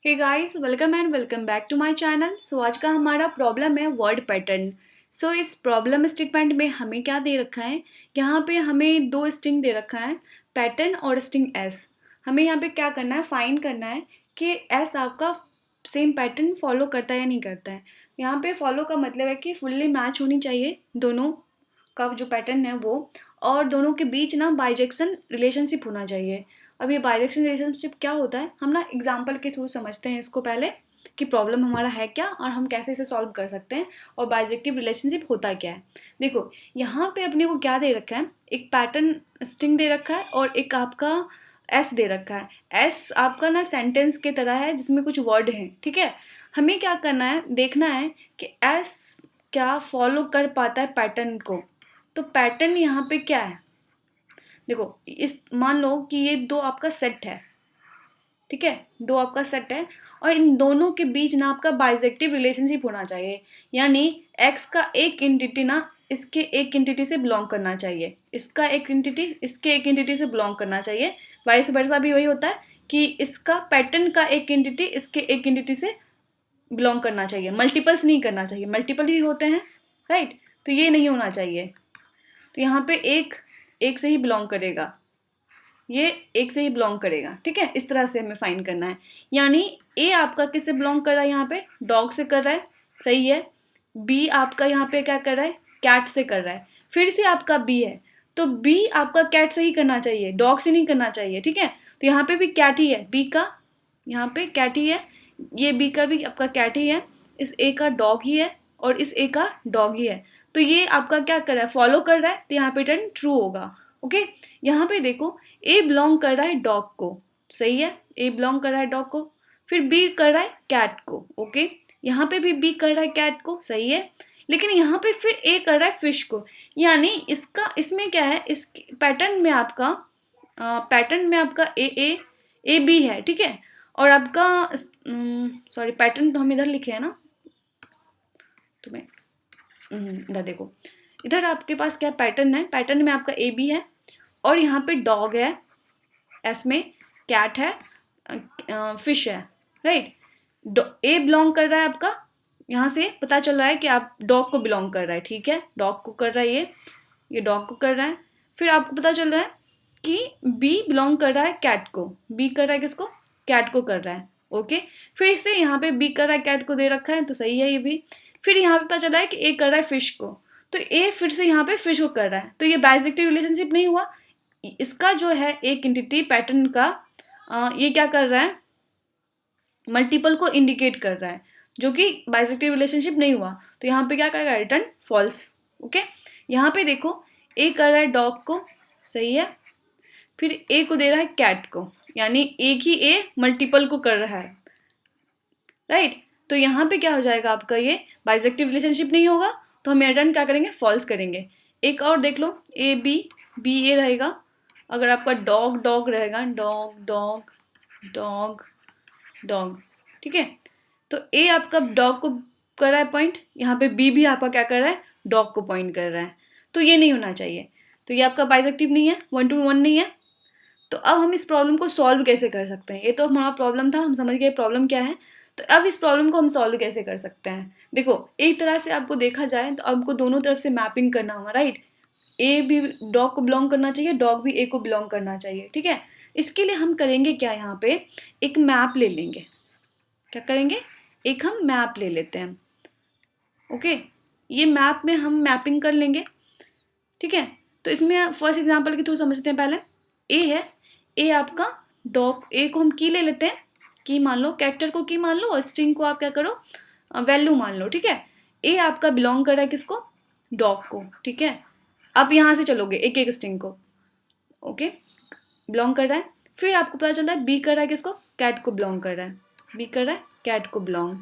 Hey guys, welcome and welcome back to my channel. So आज का हमारा problem है वर्ड पैटर्न। सो इस प्रॉब्लम स्टेटमेंट में हमें क्या दे रखा है, यहाँ पे हमें दो स्ट्रिंग दे रखा है, पैटर्न और स्ट्रिंग एस। हमें यहाँ पे क्या करना है, फाइंड करना है कि एस आपका सेम पैटर्न फॉलो करता है या नहीं करता है। यहाँ पे फॉलो का मतलब है कि फुल्ली मैच होनी चाहिए दोनों का जो पैटर्न है वो, और दोनों के बीच ना बाइजेक्शन रिलेशनशिप होना चाहिए। अब ये बाइजेक्शन रिलेशनशिप क्या होता है, हम ना एग्जाम्पल के थ्रू समझते हैं इसको पहले कि प्रॉब्लम हमारा है क्या और हम कैसे इसे सॉल्व कर सकते हैं और बाइजेक्टिव रिलेशनशिप होता क्या है। देखो यहाँ पे अपने को क्या दे रखा है, एक पैटर्न स्ट्रिंग दे रखा है और एक आपका एस दे रखा है। एस आपका ना सेंटेंस के तरह है जिसमें कुछ वर्ड हैं, ठीक है। हमें क्या करना है, देखना है कि एस क्या फॉलो कर पाता है पैटर्न को। तो पैटर्न यहाँ पे क्या है, देखो इस मान लो कि ये दो आपका सेट है, ठीक है, दो आपका सेट है और इन दोनों के बीच ना आपका बाइजेक्टिव रिलेशनशिप होना चाहिए। यानी एक्स का एक एंटिटी ना इसके एक एंटिटी से बिलोंग करना चाहिए, इसका एक एंटिटी इसके एक एंटिटी से बिलोंग करना चाहिए। वाइस वर्सा भी वही होता है कि इसका पैटर्न का एक एंटिटी इसके एक एंटिटी से बिलोंग करना चाहिए, मल्टीपल्स नहीं करना चाहिए। मल्टीपल ही होते हैं, राइट, तो ये नहीं होना चाहिए। तो यहाँ पे एक एक से ही बिलोंग करेगा, ये एक से ही बिलोंग करेगा, ठीक है। इस तरह से हमें फाइंड करना है। यानी ए आपका किससे बिलोंग कर रहा है, यहाँ पे डॉग से कर रहा है, सही है। बी आपका यहाँ पे क्या कर रहा है, कैट से कर रहा है। फिर से आपका बी है तो बी आपका कैट से ही करना चाहिए, डॉग से नहीं करना चाहिए, ठीक है। तो यहाँ पे भी कैट ही है, बी का यहाँ पे कैट ही है, ये बी का भी आपका कैट ही है, इस ए का डॉग ही है और इस ए का डॉग ही है। तो ये आपका क्या कर रहा है, फॉलो कर रहा है, तो यहाँ पे टर्न ट्रू होगा। ओके, यहाँ पे देखो ए बिलोंग कर रहा है डॉग को, सही है, ए बिलोंग कर रहा है डॉग को। फिर बी कर रहा है कैट को, ओके, यहाँ पे भी बी कर रहा है कैट को, सही है। लेकिन यहाँ पे फिर ए कर रहा है फिश को। यानी इसका इसमें क्या है, इस पैटर्न में आपका ए ए ए बी है, ठीक है। और आपका सॉरी, पैटर्न तो हम इधर लिखे हैं ना, तुम्हें इधर देखो, इधर आपके पास क्या पैटर्न है, पैटर्न में आपका ए बी है और यहाँ पे डॉग है, एस में कैट है, फिश है, राइट। ए बिलोंग कर रहा है आपका, यहाँ से पता चल रहा है कि आप डॉग को बिलोंग कर रहा है, ठीक है, डॉग को कर रहा है, ये डॉग को कर रहा है। फिर आपको पता चल रहा है कि बी बिलोंग कर रहा है कैट को, बी कर रहा है किसको, कैट को कर रहा है, ओके। फिर से यहाँ पे बी कर रहा है कैट को दे रखा है, तो सही है ये भी। फिर यहाँ पे पता चला है कि ए कर रहा है फिश को, तो ए फिर से यहाँ पे फिश को कर रहा है, तो ये बाइजेक्टिव रिलेशनशिप नहीं हुआ। इसका जो है एक एंटिटी पैटर्न का ये क्या कर रहा है, मल्टीपल को इंडिकेट कर रहा है, जो कि बाइजेक्टिव रिलेशनशिप नहीं हुआ। तो यहाँ पे क्या करेगा, रिटर्न फॉल्स, ओके। यहाँ पे देखो ए कर रहा है डॉग को, सही है, फिर ए को दे रहा है कैट को, यानी एक ही ए मल्टीपल को कर रहा है, राइट। तो यहाँ पे क्या हो जाएगा आपका, ये बाइजेक्टिव रिलेशनशिप नहीं होगा, तो हम रिटर्न क्या करेंगे, फॉल्स करेंगे। एक और देख लो, ए बी बी ए रहेगा। अगर आपका डॉग डॉग रहेगा, डॉग डॉग डॉग डॉग, ठीक है, तो ए आपका डॉग को कर रहा है पॉइंट, यहाँ पे बी भी आपका क्या कर रहा है, डॉग को पॉइंट कर रहा है, तो ये नहीं होना चाहिए। तो ये आपका बाइजेक्टिव नहीं है, 1 to 1 नहीं है। तो अब हम इस प्रॉब्लम को सॉल्व कैसे कर सकते हैं, ये तो हमारा प्रॉब्लम था, हम समझ गए प्रॉब्लम क्या है। तो अब इस प्रॉब्लम को हम सॉल्व कैसे कर सकते हैं, देखो एक तरह से आपको देखा जाए तो आपको दोनों तरफ से मैपिंग करना होगा, राइट। ए भी डॉग को बिलोंग करना चाहिए, डॉग भी ए को बिलोंग करना चाहिए, ठीक है। इसके लिए हम करेंगे क्या, यहाँ पे एक मैप ले लेंगे। क्या करेंगे, एक हम मैप ले लेते हैं, ओके। ये मैप में हम मैपिंग कर लेंगे, ठीक है। तो इसमें फर्स्ट एग्जांपल के थ्रू समझते हैं। पहले ए है, ए आपका डॉग, ए को हम की ले लेते हैं, की मान लो, कैरेक्टर को की मान लो और स्ट्रिंग को आप क्या करो, वैल्यू मान लो, ठीक है। ए आपका बिलोंग कर रहा है किसको, डॉग को, ठीक है। अब यहाँ से चलोगे एक एक स्ट्रिंग को, ओके, बिलोंग कर रहा है। फिर आपको पता चलता है बी कर रहा है किसको, कैट को बिलोंग कर रहा है, बी कर रहा है कैट को बिलोंग।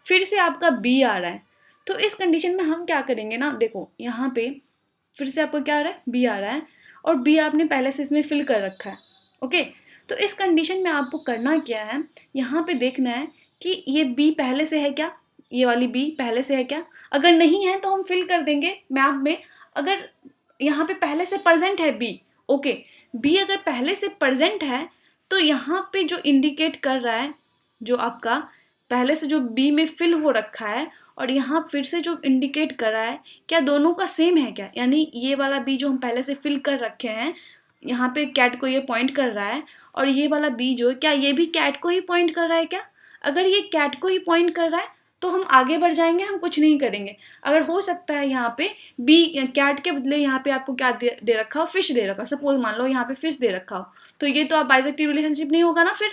फिर से आपका बी आ रहा है, तो इस कंडीशन में हम क्या करेंगे ना, देखो यहाँ पे फिर से आपको क्या आ रहा है, बी आ रहा है और बी आपने पहले से इसमें फिल कर रखा है, ओके। तो इस कंडीशन में आपको करना क्या है, यहाँ पे देखना है कि ये बी पहले से है क्या, ये वाली बी पहले से है क्या। अगर नहीं है तो हम फिल कर देंगे मैप में। अगर यहाँ पे पहले से प्रेजेंट है बी, ओके, बी अगर पहले से प्रेजेंट है तो यहाँ पे जो इंडिकेट कर रहा है जो आपका पहले से जो बी में फिल हो रखा है और यहाँ फिर से जो इंडिकेट कर रहा है, क्या दोनों का सेम है क्या? यानी ये वाला बी जो हम पहले से फिल कर रखे हैं, यहाँ पे कैट को ये पॉइंट कर रहा है, और ये वाला बी जो है, क्या ये भी कैट को ही पॉइंट कर रहा है क्या? अगर ये कैट को ही पॉइंट कर रहा है तो हम आगे बढ़ जाएंगे, हम कुछ नहीं करेंगे। अगर हो सकता है यहाँ पे बी कैट के बदले यहाँ पे आपको क्या दे रखा हो, फिश दे रखा हो, सपोज मान लो यहाँ पे फिश दे रखा हो, तो ये तो आप बाइसेक्टिव रिलेशनशिप नहीं होगा ना फिर।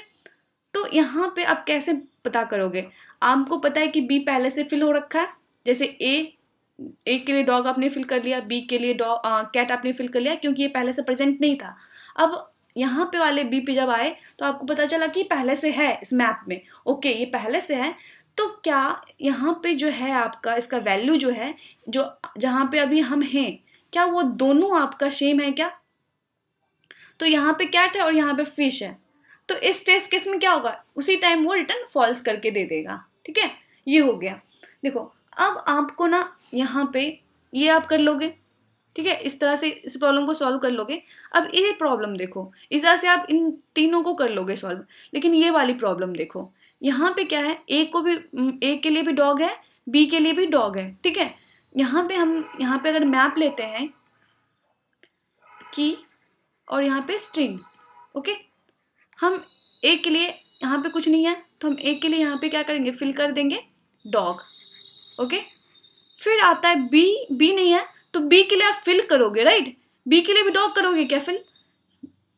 तो यहाँ पे आप कैसे पता करोगे? आपको पता है कि बी पहले से फिल हो रखा है, जैसे ए के लिए डॉग आपने फिल कर लिया, बी के लिए कैट आपने फिल कर लिया, क्योंकि ये पहले से प्रेजेंट नहीं था। अब यहाँ पे वाले बी पे जब आए तो आपको पता चला कि पहले से है इस मैप में, ओके ये पहले से है, तो क्या यहाँ पे जो है आपका इसका वैल्यू जो है, जो जहाँ पे अभी हम हैं, क्या वो दोनों आपका सेम है क्या? तो यहाँ पे कैट है और यहाँ पे फिश है, तो इस टेस्ट केस में क्या होगा, उसी टाइम वो रिटर्न फॉल्स करके दे देगा। ठीक है, ये हो गया। देखो अब आपको ना यहाँ पे ये आप कर लोगे, ठीक है, इस तरह से इस प्रॉब्लम को सॉल्व कर लोगे। अब ये प्रॉब्लम देखो, इस तरह से आप इन तीनों को कर लोगे सॉल्व, लेकिन ये वाली प्रॉब्लम देखो, यहाँ पे क्या है, ए के लिए भी डॉग है, बी के लिए भी डॉग है। ठीक है, यहाँ पे अगर मैप लेते हैं की और यहाँ पे स्ट्रिंग, ओके, हम ए के लिए यहाँ पे कुछ नहीं है तो हम ए के लिए यहाँ पे क्या करेंगे, फिल कर देंगे डॉग, ओके। फिर आता है बी नहीं है तो बी के लिए आप फिल करोगे, राइट, बी के लिए भी डॉग करोगे क्या फिल?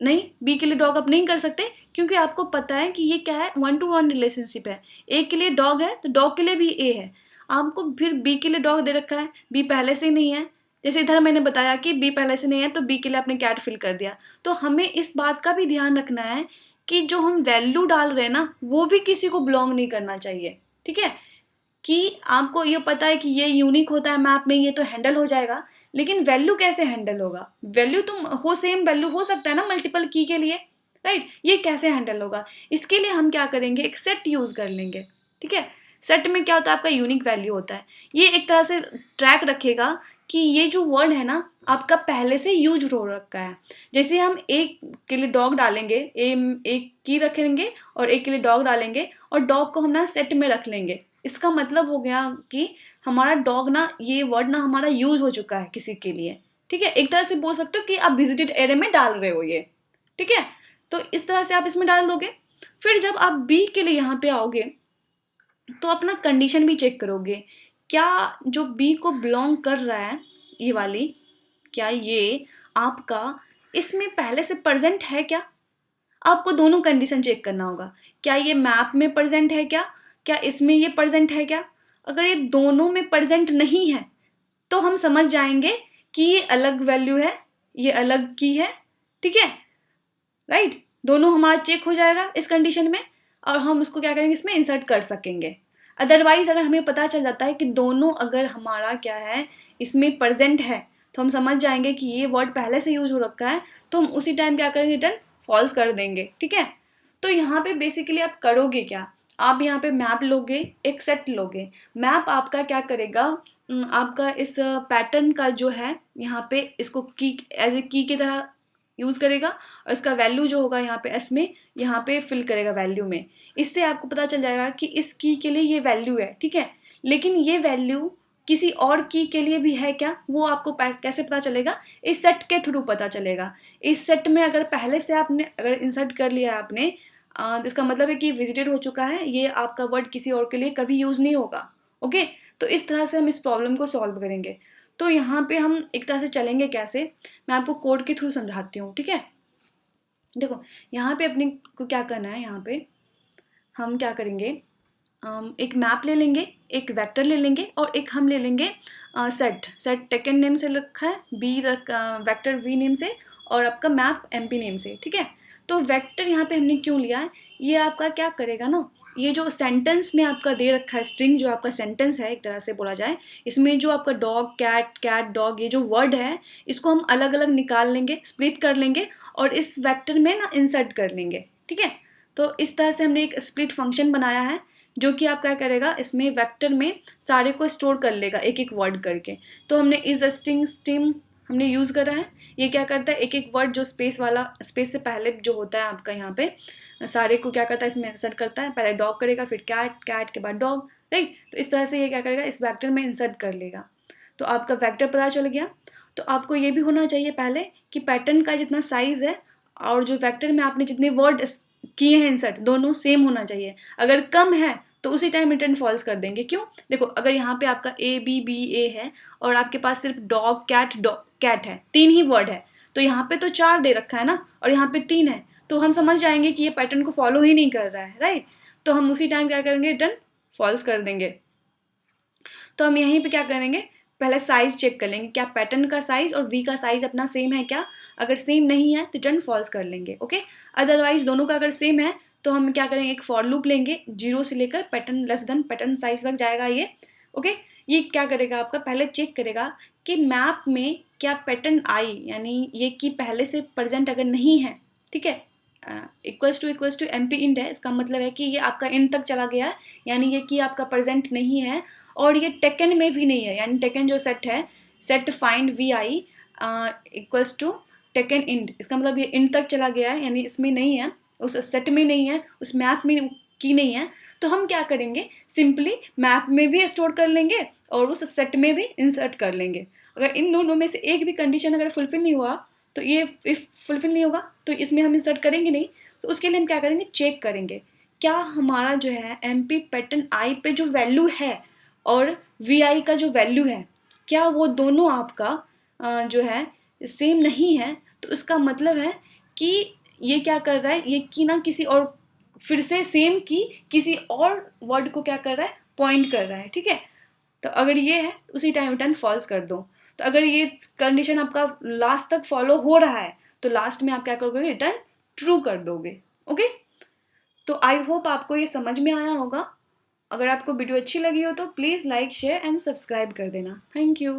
नहीं, बी के लिए डॉग आप नहीं कर सकते, क्योंकि आपको पता है कि ये क्या है, 1-to-1 रिलेशनशिप है। ए के लिए डॉग है तो डॉग के लिए भी ए है, आपको फिर बी के लिए डॉग दे रखा है, बी पहले से ही नहीं है, जैसे इधर मैंने बताया कि बी पहले से नहीं है तो बी के लिए आपने कैट फिल कर दिया। तो हमें इस बात का भी ध्यान रखना है कि जो हम वैल्यू डाल रहे हैं ना, वो भी किसी को बिलोंग नहीं करना चाहिए। ठीक है, कि आपको ये पता है कि ये यूनिक होता है मैप में, ये तो हैंडल हो जाएगा, लेकिन वैल्यू कैसे हैंडल होगा? वैल्यू तो सेम वैल्यू हो सकता है ना मल्टीपल की के लिए, राइट, ये कैसे हैंडल होगा? इसके लिए हम क्या करेंगे, एक सेट यूज कर लेंगे। ठीक है, सेट में क्या होता है, आपका यूनिक वैल्यू होता है, ये एक तरह से ट्रैक रखेगा कि ये जो वर्ड है ना आपका पहले से यूज हो रखा है। जैसे हम एक के लिए डॉग डालेंगे, एक की रखेंगे और एक के लिए डॉग डालेंगे, और डॉग को हम ना सेट में रख लेंगे, इसका मतलब हो गया कि हमारा डॉग ना, ये वर्ड ना हमारा यूज हो चुका है किसी के लिए। ठीक है, एक तरह से बोल सकते हो कि आप विजिटेड एरिया में डाल रहे हो ये। ठीक है, तो इस तरह से आप इसमें डाल दोगे। फिर जब आप बी के लिए यहाँ पे आओगे तो अपना कंडीशन भी चेक करोगे, क्या जो बी को बिलोंग कर रहा है ये वाली, क्या ये आपका इसमें पहले से प्रेजेंट है क्या? आपको दोनों कंडीशन चेक करना होगा, क्या ये मैप में प्रेजेंट है क्या इसमें ये प्रेजेंट है क्या? अगर ये दोनों में प्रेजेंट नहीं है तो हम समझ जाएंगे कि ये अलग वैल्यू है, ये अलग की है। ठीक है, राइट, दोनों हमारा चेक हो जाएगा इस कंडीशन में, और हम उसको क्या करेंगे, इसमें इंसर्ट कर सकेंगे। अदरवाइज अगर हमें पता चल जाता है कि दोनों अगर हमारा क्या है इसमें प्रेजेंट है, तो हम समझ जाएंगे कि ये वर्ड पहले से यूज हो रखा है, तो हम उसी टाइम क्या करेंगे, रिटर्न फॉल्स कर देंगे। ठीक है, तो यहाँ पे बेसिकली आप करोगे क्या, आप यहाँ पे मैप लोगे, एक सेट लोगे, मैप आपका क्या करेगा, आपका इस पैटर्न का जो है यहाँ पे इसको की एज ए की की तरह यूज करेगा, और इसका वैल्यू जो होगा यहाँ पे एस में यहाँ पे फिल करेगा वैल्यू में। इससे आपको पता चल जाएगा कि इस की के लिए ये वैल्यू है। ठीक है, लेकिन ये वैल्यू किसी और की के लिए भी है क्या, वो आपको कैसे पता चलेगा, इस सेट के थ्रू पता चलेगा। इस सेट में अगर पहले से आपने अगर इंसर्ट कर लिया है आपने, इसका मतलब है कि विजिटेड हो चुका है, ये आपका वर्ड किसी और के लिए कभी यूज नहीं होगा। ओके, तो इस तरह से हम इस प्रॉब्लम को सॉल्व करेंगे। तो यहाँ पे हम एक तरह से चलेंगे कैसे, मैं आपको कोड के थ्रू समझाती हूँ। ठीक है, देखो यहाँ पे अपने को क्या करना है, यहाँ पे हम क्या करेंगे, एक मैप ले लेंगे, एक वेक्टर ले लेंगे, और एक हम ले लेंगे सेट टेकन नेम से रखा है, वेक्टर वी नेम से, और आपका मैप एमपी नेम से। ठीक है, तो वेक्टर यहाँ पे हमने क्यों लिया है, ये आपका क्या करेगा ना, ये जो सेंटेंस में आपका दे रखा है स्ट्रिंग, जो आपका सेंटेंस है एक तरह से बोला जाए, इसमें जो आपका डॉग कैट डॉग ये जो वर्ड है, इसको हम अलग अलग निकाल लेंगे, स्प्लिट कर लेंगे, और इस वेक्टर में ना इंसर्ट कर लेंगे। ठीक है, तो इस तरह से हमने एक स्प्लिट फंक्शन बनाया है, जो कि आप क्या करेगा, इसमें वेक्टर में सारे को स्टोर कर लेगा एक एक वर्ड करके। तो हमने इज स्ट्रिंग हमने यूज़ करा है। ये क्या करता है, एक एक वर्ड जो स्पेस वाला, स्पेस से पहले जो होता है आपका यहाँ पे, सारे को क्या करता है इसमें इंसर्ट करता है। पहले डॉग करेगा, फिर कैट, कैट के बाद डॉग, राइट। तो इस तरह से ये क्या करेगा, इस वेक्टर में इंसर्ट कर लेगा। तो आपका वेक्टर पता चल गया। तो आपको ये भी होना चाहिए पहले कि पैटर्न का जितना साइज़ है और जो वेक्टर में आपने जितने वर्ड किए हैं इंसर्ट, दोनों सेम होना चाहिए। अगर कम है तो उसी टाइम रिटर्न फॉल्स कर देंगे। क्यों? देखो, अगर यहाँ पे आपका A है और आपके पास सिर्फ डॉग कैट है, 3 ही वर्ड है, तो यहाँ पे तो 4 दे रखा है ना, और यहाँ पे 3 है, तो हम समझ जाएंगे कि ये पैटर्न को फॉलो ही नहीं कर रहा है, राइट। तो हम उसी टाइम क्या करेंगे, रिटर्न फॉल्स कर देंगे। तो हम यहीं पे क्या करेंगे, पहले साइज चेक कर लेंगे, क्या पैटर्न का साइज और वी का साइज अपना सेम है क्या। अगर सेम नहीं है तो रिटर्न फॉल्स कर लेंगे, ओके। अदरवाइज दोनों का अगर सेम है तो हम क्या करेंगे, एक फॉर लूप लेंगे, 0 से लेकर pattern less than pattern size तक जाएगा ये, ओके। ये क्या करेगा, आपका पहले चेक करेगा कि मैप में क्या पैटर्न आई, यानी ये की पहले से प्रेजेंट अगर नहीं है, ठीक है, इक्वल्स टू MP इंट है, इसका मतलब है कि ये आपका इंट तक चला गया है, यानी ये की आपका प्रेजेंट नहीं है, और ये टेकन में भी नहीं है, यानी टेकन जो सेट है, set find VI equals to taken इंट, इसका मतलब ये इंट तक चला गया है, यानी इसमें नहीं है, उस सेट में नहीं है, उस मैप में की नहीं है। तो हम क्या करेंगे, सिंपली मैप में भी स्टोर कर लेंगे और उस सेट में भी इंसर्ट कर लेंगे। अगर इन दोनों में से एक भी कंडीशन अगर फुलफिल नहीं हुआ तो ये इफ फुलफिल नहीं होगा तो इसमें हम इंसर्ट करेंगे नहीं। तो उसके लिए हम क्या करेंगे, चेक करेंगे क्या हमारा जो है MP पैटर्न आई पे जो वैल्यू है और VI का जो वैल्यू है, क्या वो दोनों आपका जो है सेम नहीं है। तो इसका मतलब है कि ये क्या कर रहा है, ये की ना किसी और, फिर से सेम की किसी और वर्ड को क्या कर रहा है, पॉइंट कर रहा है, ठीक है। तो अगर ये है उसी टाइम रिटर्न फॉल्स कर दो। तो अगर ये कंडीशन आपका लास्ट तक फॉलो हो रहा है तो लास्ट में आप क्या करोगे, रिटर्न ट्रू कर दोगे, ओके। तो आई होप आपको ये समझ में आया होगा। अगर आपको वीडियो अच्छी लगी हो तो please like, share and subscribe कर देना। Thank you.